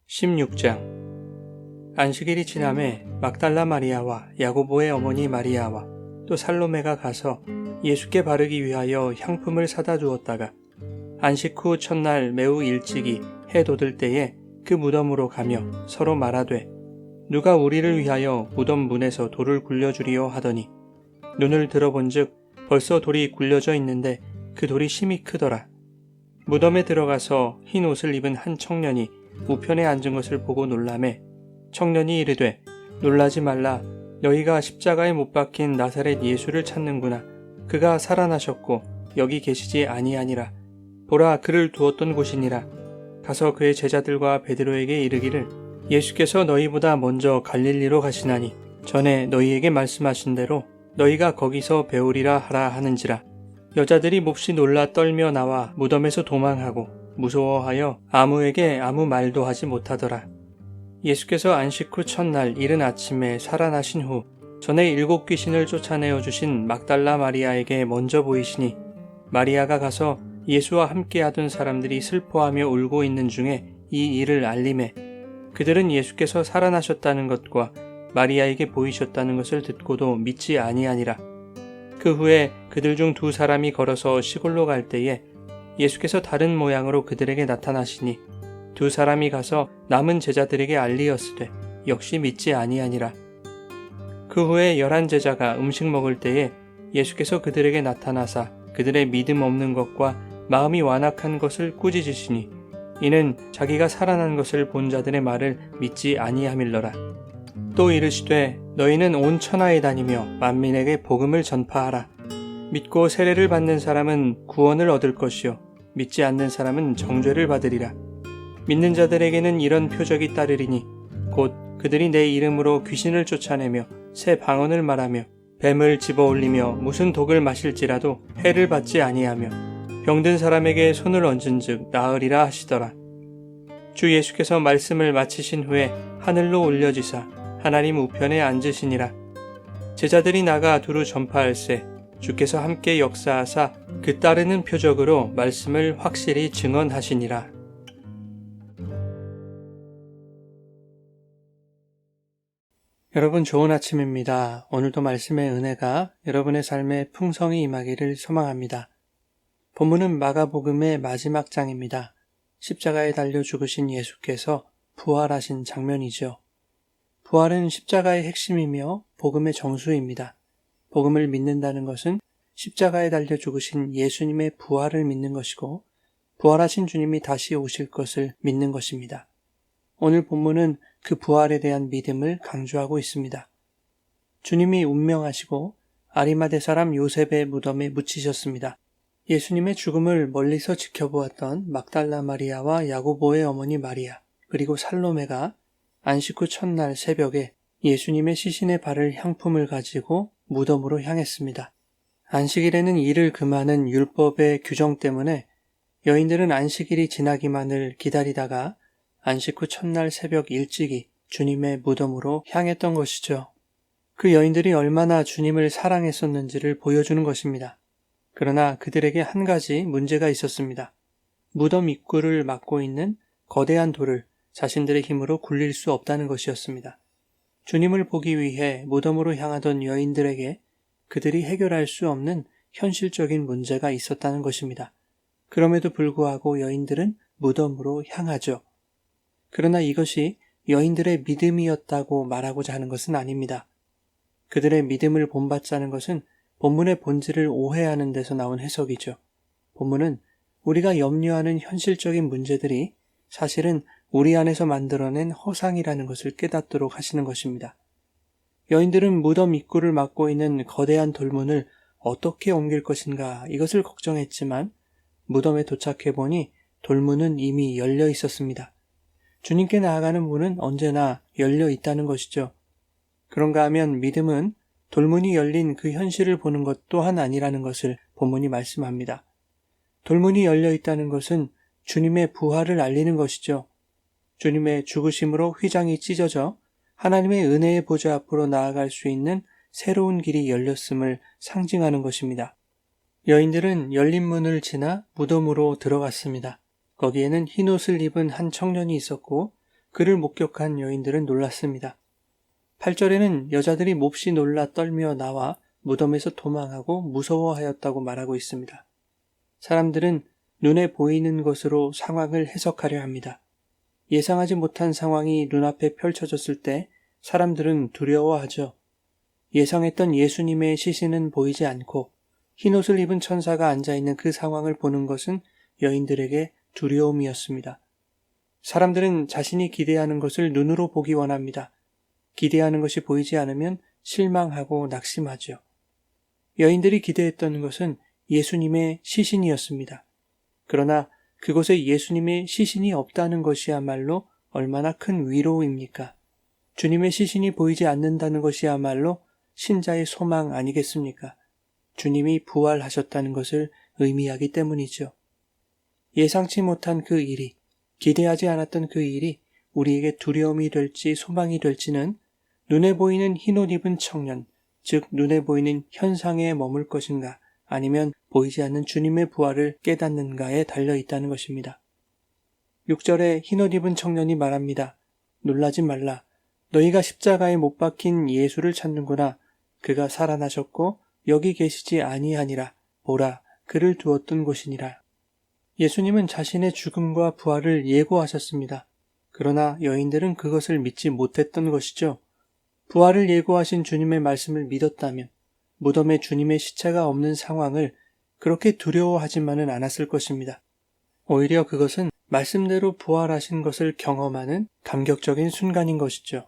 16장 안식일이 지남에 막달라 마리아와 야고보의 어머니 마리아와 또 살로메가 가서 예수께 바르기 위하여 향품을 사다 두었다가 안식 후 첫날 매우 일찍이 해 돋을 때에 그 무덤으로 가며 서로 말하되 누가 우리를 위하여 무덤 문에서 돌을 굴려주리요 하더니 눈을 들어본즉 벌써 돌이 굴려져 있는데 그 돌이 심히 크더라. 무덤에 들어가서 흰 옷을 입은 한 청년이 우편에 앉은 것을 보고 놀라매 청년이 이르되 놀라지 말라. 너희가 십자가에 못 박힌 나사렛 예수를 찾는구나. 그가 살아나셨고 여기 계시지 아니하니라. 보라, 그를 두었던 곳이니라. 가서 그의 제자들과 베드로에게 이르기를 예수께서 너희보다 먼저 갈릴리로 가시나니 전에 너희에게 말씀하신 대로 너희가 거기서 배우리라 하라 하는지라. 여자들이 몹시 놀라 떨며 나와 무덤에서 도망하고 무서워하여 아무에게 아무 말도 하지 못하더라. 예수께서 안식 후 첫날 이른 아침에 살아나신 후 전에 7 귀신을 쫓아내어 주신 막달라 마리아에게 먼저 보이시니 마리아가 가서 예수와 함께 하던 사람들이 슬퍼하며 울고 있는 중에 이 일을 알림해 그들은 예수께서 살아나셨다는 것과 마리아에게 보이셨다는 것을 듣고도 믿지 아니하니라. 그 후에 그들 중 2 사람이 걸어서 시골로 갈 때에 예수께서 다른 모양으로 그들에게 나타나시니 2 사람이 가서 남은 제자들에게 알리었으되 역시 믿지 아니하니라. 그 후에 11 제자가 음식 먹을 때에 예수께서 그들에게 나타나사 그들의 믿음 없는 것과 마음이 완악한 것을 꾸짖으시니 이는 자기가 살아난 것을 본 자들의 말을 믿지 아니함일러라. 또 이르시되 너희는 온 천하에 다니며 만민에게 복음을 전파하라. 믿고 세례를 받는 사람은 구원을 얻을 것이요 믿지 않는 사람은 정죄를 받으리라. 믿는 자들에게는 이런 표적이 따르리니 곧 그들이 내 이름으로 귀신을 쫓아내며 새 방언을 말하며 뱀을 집어올리며 무슨 독을 마실지라도 해를 받지 아니하며 병든 사람에게 손을 얹은즉 나으리라 하시더라. 주 예수께서 말씀을 마치신 후에 하늘로 올려지사 하나님 우편에 앉으시니라. 제자들이 나가 두루 전파할세 주께서 함께 역사하사 그 따르는 표적으로 말씀을 확실히 증언하시니라. 여러분, 좋은 아침입니다. 오늘도 말씀의 은혜가 여러분의 삶에 풍성히 임하기를 소망합니다. 본문은 마가복음의 마지막 장입니다. 십자가에 달려 죽으신 예수께서 부활하신 장면이죠. 부활은 십자가의 핵심이며 복음의 정수입니다. 복음을 믿는다는 것은 십자가에 달려 죽으신 예수님의 부활을 믿는 것이고 부활하신 주님이 다시 오실 것을 믿는 것입니다. 오늘 본문은 그 부활에 대한 믿음을 강조하고 있습니다. 주님이 운명하시고 아리마대 사람 요셉의 무덤에 묻히셨습니다. 예수님의 죽음을 멀리서 지켜보았던 막달라 마리아와 야고보의 어머니 마리아 그리고 살로메가 안식 후 첫날 새벽에 예수님의 시신의 발을 향품을 가지고 무덤으로 향했습니다. 안식일에는 일을 금하는 율법의 규정 때문에 여인들은 안식일이 지나기만을 기다리다가 안식 후 첫날 새벽 일찍이 주님의 무덤으로 향했던 것이죠. 그 여인들이 얼마나 주님을 사랑했었는지를 보여주는 것입니다. 그러나 그들에게 한 가지 문제가 있었습니다. 무덤 입구를 막고 있는 거대한 돌을 자신들의 힘으로 굴릴 수 없다는 것이었습니다. 주님을 보기 위해 무덤으로 향하던 여인들에게 그들이 해결할 수 없는 현실적인 문제가 있었다는 것입니다. 그럼에도 불구하고 여인들은 무덤으로 향하죠. 그러나 이것이 여인들의 믿음이었다고 말하고자 하는 것은 아닙니다. 그들의 믿음을 본받자는 것은 본문의 본질을 오해하는 데서 나온 해석이죠. 본문은 우리가 염려하는 현실적인 문제들이 사실은 우리 안에서 만들어낸 허상이라는 것을 깨닫도록 하시는 것입니다. 여인들은 무덤 입구를 막고 있는 거대한 돌문을 어떻게 옮길 것인가 이것을 걱정했지만 무덤에 도착해보니 돌문은 이미 열려 있었습니다. 주님께 나아가는 문은 언제나 열려 있다는 것이죠. 그런가 하면 믿음은 돌문이 열린 그 현실을 보는 것 또한 아니라는 것을 본문이 말씀합니다. 돌문이 열려 있다는 것은 주님의 부활을 알리는 것이죠. 주님의 죽으심으로 휘장이 찢어져 하나님의 은혜의 보좌 앞으로 나아갈 수 있는 새로운 길이 열렸음을 상징하는 것입니다. 여인들은 열린 문을 지나 무덤으로 들어갔습니다. 거기에는 흰옷을 입은 한 청년이 있었고 그를 목격한 여인들은 놀랐습니다. 8절에는 여자들이 몹시 놀라 떨며 나와 무덤에서 도망하고 무서워하였다고 말하고 있습니다. 사람들은 눈에 보이는 것으로 상황을 해석하려 합니다. 예상하지 못한 상황이 눈앞에 펼쳐졌을 때 사람들은 두려워하죠. 예상했던 예수님의 시신은 보이지 않고 흰옷을 입은 천사가 앉아있는 그 상황을 보는 것은 여인들에게 두려움이었습니다. 사람들은 자신이 기대하는 것을 눈으로 보기 원합니다. 기대하는 것이 보이지 않으면 실망하고 낙심하죠. 여인들이 기대했던 것은 예수님의 시신이었습니다. 그러나 그곳에 예수님의 시신이 없다는 것이야말로 얼마나 큰 위로입니까? 주님의 시신이 보이지 않는다는 것이야말로 신자의 소망 아니겠습니까? 주님이 부활하셨다는 것을 의미하기 때문이죠. 예상치 못한 그 일이, 기대하지 않았던 그 일이 우리에게 두려움이 될지 소망이 될지는 눈에 보이는 흰옷 입은 청년, 즉 눈에 보이는 현상에 머물 것인가 아니면 보이지 않는 주님의 부활을 깨닫는가에 달려 있다는 것입니다. 6절에 흰옷 입은 청년이 말합니다. 놀라지 말라. 너희가 십자가에 못 박힌 예수를 찾는구나. 그가 살아나셨고 여기 계시지 아니하니라. 보라, 그를 두었던 곳이니라. 예수님은 자신의 죽음과 부활을 예고하셨습니다. 그러나 여인들은 그것을 믿지 못했던 것이죠. 부활을 예고하신 주님의 말씀을 믿었다면 무덤에 주님의 시체가 없는 상황을 그렇게 두려워하지만은 않았을 것입니다. 오히려 그것은 말씀대로 부활하신 것을 경험하는 감격적인 순간인 것이죠.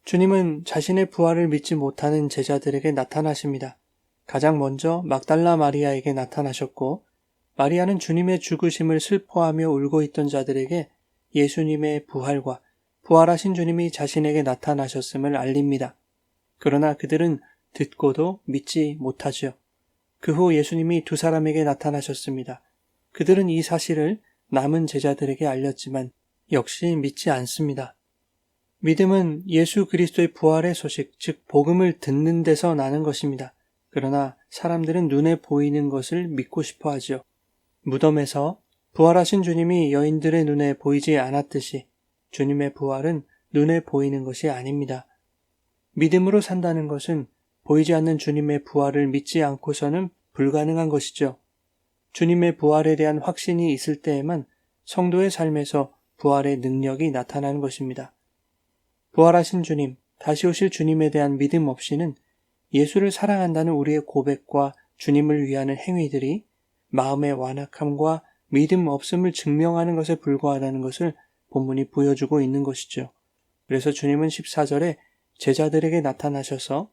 주님은 자신의 부활을 믿지 못하는 제자들에게 나타나십니다. 가장 먼저 막달라 마리아에게 나타나셨고 마리아는 주님의 죽으심을 슬퍼하며 울고 있던 자들에게 예수님의 부활과 부활하신 주님이 자신에게 나타나셨음을 알립니다. 그러나 그들은 듣고도 믿지 못하죠. 그 후 예수님이 두 사람에게 나타나셨습니다. 그들은 이 사실을 남은 제자들에게 알렸지만 역시 믿지 않습니다. 믿음은 예수 그리스도의 부활의 소식, 즉 복음을 듣는 데서 나는 것입니다. 그러나 사람들은 눈에 보이는 것을 믿고 싶어 하죠. 무덤에서 부활하신 주님이 여인들의 눈에 보이지 않았듯이 주님의 부활은 눈에 보이는 것이 아닙니다. 믿음으로 산다는 것은 보이지 않는 주님의 부활을 믿지 않고서는 불가능한 것이죠. 주님의 부활에 대한 확신이 있을 때에만 성도의 삶에서 부활의 능력이 나타나는 것입니다. 부활하신 주님, 다시 오실 주님에 대한 믿음 없이는 예수를 사랑한다는 우리의 고백과 주님을 위하는 행위들이 마음의 완악함과 믿음 없음을 증명하는 것에 불과하다는 것을 본문이 보여주고 있는 것이죠. 그래서 주님은 14절에 제자들에게 나타나셔서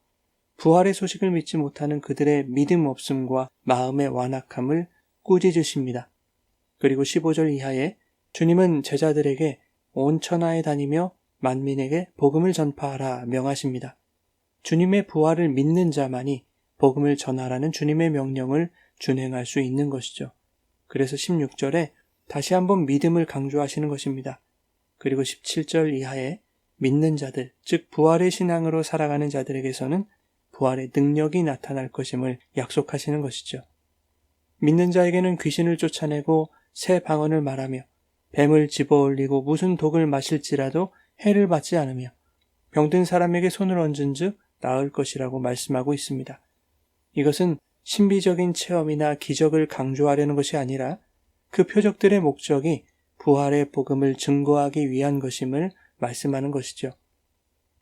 부활의 소식을 믿지 못하는 그들의 믿음 없음과 마음의 완악함을 꾸짖으십니다. 그리고 15절 이하에 주님은 제자들에게 온 천하에 다니며 만민에게 복음을 전파하라 명하십니다. 주님의 부활을 믿는 자만이 복음을 전하라는 주님의 명령을 준행할 수 있는 것이죠. 그래서 16절에 다시 한번 믿음을 강조하시는 것입니다. 그리고 17절 이하에 믿는 자들, 즉 부활의 신앙으로 살아가는 자들에게서는 부활의 능력이 나타날 것임을 약속하시는 것이죠. 믿는 자에게는 귀신을 쫓아내고 새 방언을 말하며 뱀을 집어올리고 무슨 독을 마실지라도 해를 받지 않으며 병든 사람에게 손을 얹은 즉 나을 것이라고 말씀하고 있습니다. 이것은 신비적인 체험이나 기적을 강조하려는 것이 아니라 그 표적들의 목적이 부활의 복음을 증거하기 위한 것임을 말씀하는 것이죠.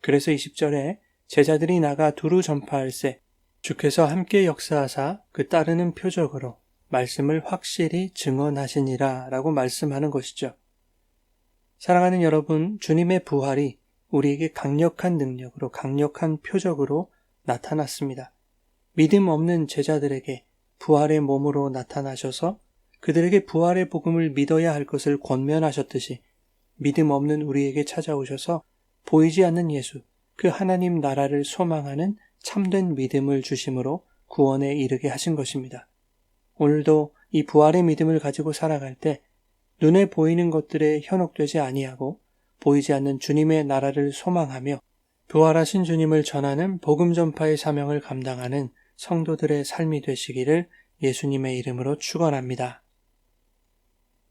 그래서 20절에 제자들이 나가 두루 전파할세 주께서 함께 역사하사 그 따르는 표적으로 말씀을 확실히 증언하시니라 라고 말씀하는 것이죠. 사랑하는 여러분, 주님의 부활이 우리에게 강력한 능력으로 강력한 표적으로 나타났습니다. 믿음 없는 제자들에게 부활의 몸으로 나타나셔서 그들에게 부활의 복음을 믿어야 할 것을 권면하셨듯이 믿음 없는 우리에게 찾아오셔서 보이지 않는 예수, 그 하나님 나라를 소망하는 참된 믿음을 주심으로 구원에 이르게 하신 것입니다. 오늘도 이 부활의 믿음을 가지고 살아갈 때 눈에 보이는 것들에 현혹되지 아니하고 보이지 않는 주님의 나라를 소망하며 부활하신 주님을 전하는 복음 전파의 사명을 감당하는 성도들의 삶이 되시기를 예수님의 이름으로 축원합니다.